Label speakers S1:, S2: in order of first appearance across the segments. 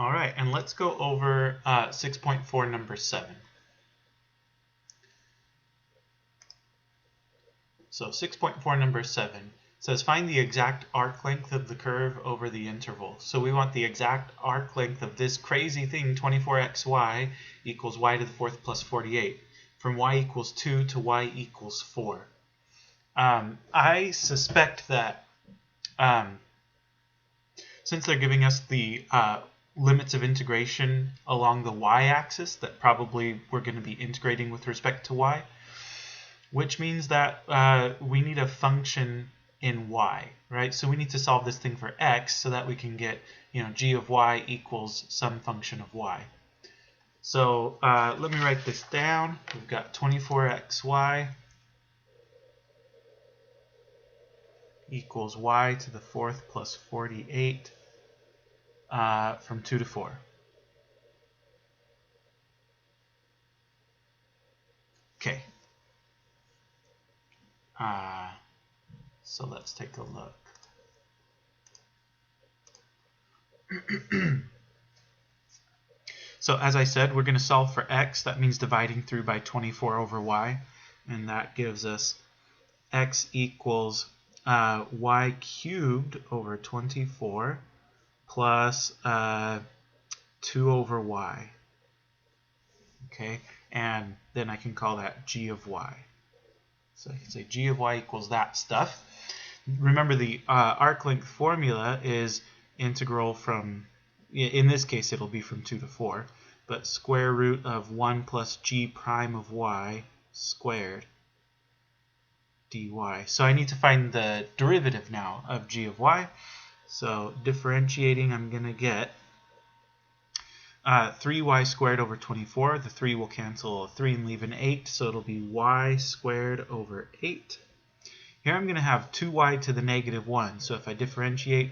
S1: All right, and let's go over 6.4 number 7. So 6.4 number 7 says find the exact arc length of the curve over the interval. So we want the exact arc length of this crazy thing, 24xy equals y to the fourth plus 48, from y equals 2 to y equals 4. I suspect that since they're giving us the limits of integration along the y-axis, that probably we're going to be integrating with respect to y, which means that we need a function in y, right? So we need to solve this thing for x so that we can get, g of y equals some function of y. So let me write this down. We've got 24xy equals y to the fourth plus 48 from 2 to 4. Okay. So let's take a look. So as I said, we're going to solve for x. That means dividing through by 24 over y. And that gives us x equals y cubed over 24 plus 2 over y. Okay, and then I can call that g of y. So I can say g of y equals that stuff. Remember, the arc length formula is integral from, in this case it'll be from 2 to 4, but square root of 1 plus g prime of y squared dy. So I need to find the derivative now of g of y. So differentiating, I'm going to get 3y squared over 24. The 3 will cancel a 3 and leave an 8, so it'll be y squared over 8. Here I'm going to have 2y to the negative 1. So if I differentiate,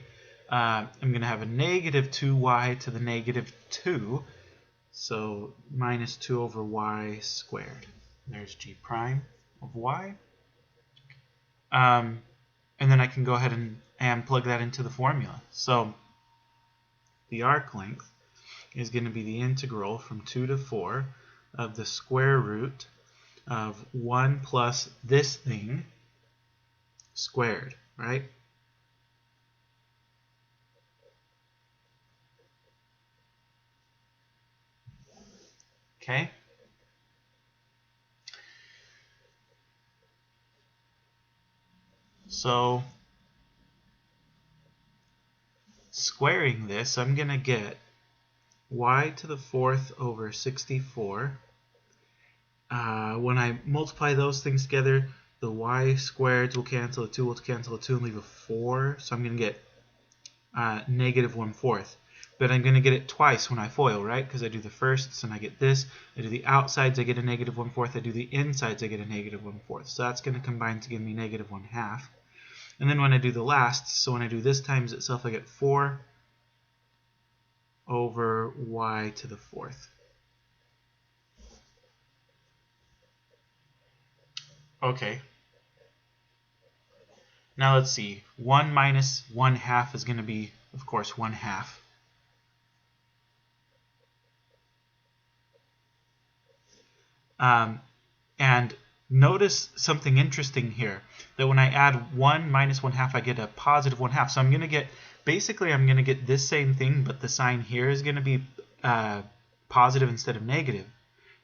S1: I'm going to have a negative 2y to the negative 2. So minus 2 over y squared. There's g prime of y. And then I can go ahead and plug that into the formula. So the arc length is going to be the integral from 2 to 4 of the square root of 1 plus this thing squared, right? Okay. So squaring this, I'm going to get y to the fourth over 64. When I multiply those things together, the y squareds will cancel, the 2 will cancel the 2 and leave a 4. So I'm going to get negative 1/4. But I'm going to get it twice when I FOIL, right? Because I do the firsts and I get this. I do the outsides, I get a negative 1/4. I do the insides, I get a negative 1/4. So that's going to combine to give me negative 1/2. And then when I do the lasts, so when I do this times itself, I get 4 over y to the fourth. Okay. Now let's see. 1 minus 1/2 is going to be, of course, 1/2. And notice something interesting here, that when I add 1 minus 1/2, I get a positive 1/2. So I'm going to get, basically I'm going to get this same thing, but the sign here is going to be positive instead of negative.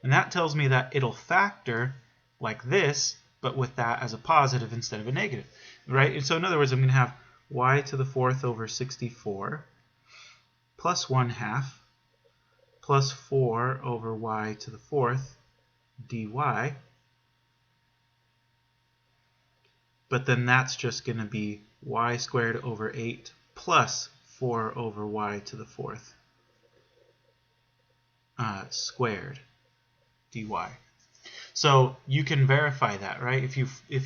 S1: And that tells me that it'll factor like this, but with that as a positive instead of a negative, right? And so in other words, I'm going to have y to the fourth over 64 plus 1/2 plus 4 over y to the fourth dy. But then that's just going to be y squared over 8 plus 4 over y to the fourth squared dy. So you can verify that, right? If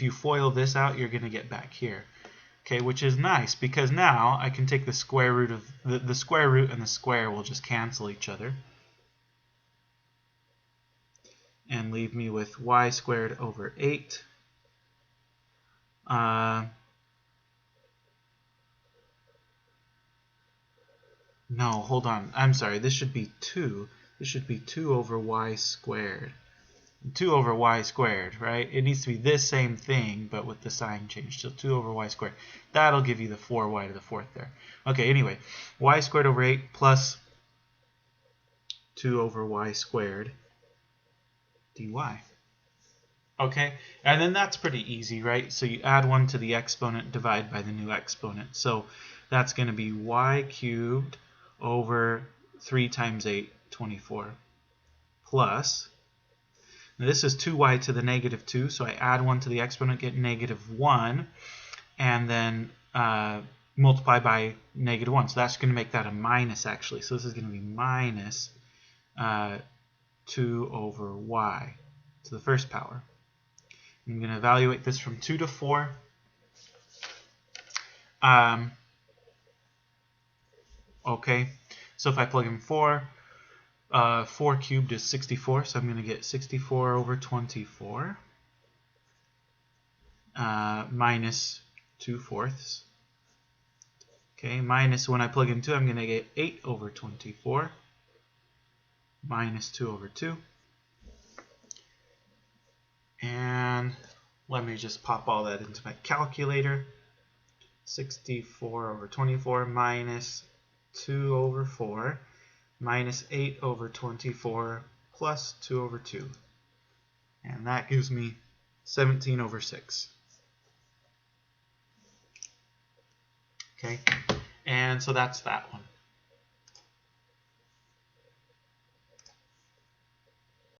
S1: you FOIL this out, you're going to get back here. Okay, which is nice because now I can take the square root of the square root and the square will just cancel each other and leave me with y squared over 8 No, hold on. I'm sorry. This should be 2. This should be 2 over y squared. 2 over y squared, right? It needs to be this same thing, but with the sign changed. So 2 over y squared. That'll give you the 4y to the 4th there. Okay, anyway. Y squared over 8 plus 2 over y squared dy. Okay, and then that's pretty easy, right? So you add 1 to the exponent, divide by the new exponent. So that's going to be y cubed over 3 times 8, 24, plus, now this is 2y to the negative 2, so I add 1 to the exponent, get negative 1, and then multiply by negative 1. So that's going to make that a minus, actually. So this is going to be minus 2 over y to the first power. I'm going to evaluate this from 2 to 4. Okay, so if I plug in 4, 4 cubed is 64, so I'm going to get 64 over 24 minus 2/4. Okay, minus when I plug in 2, I'm going to get 8 over 24 minus 2 over 2. And let me just pop all that into my calculator. 64 over 24 minus 2 over 4 minus 8 over 24 plus 2 over 2. And that gives me 17 over 6. Okay, and so that's that one.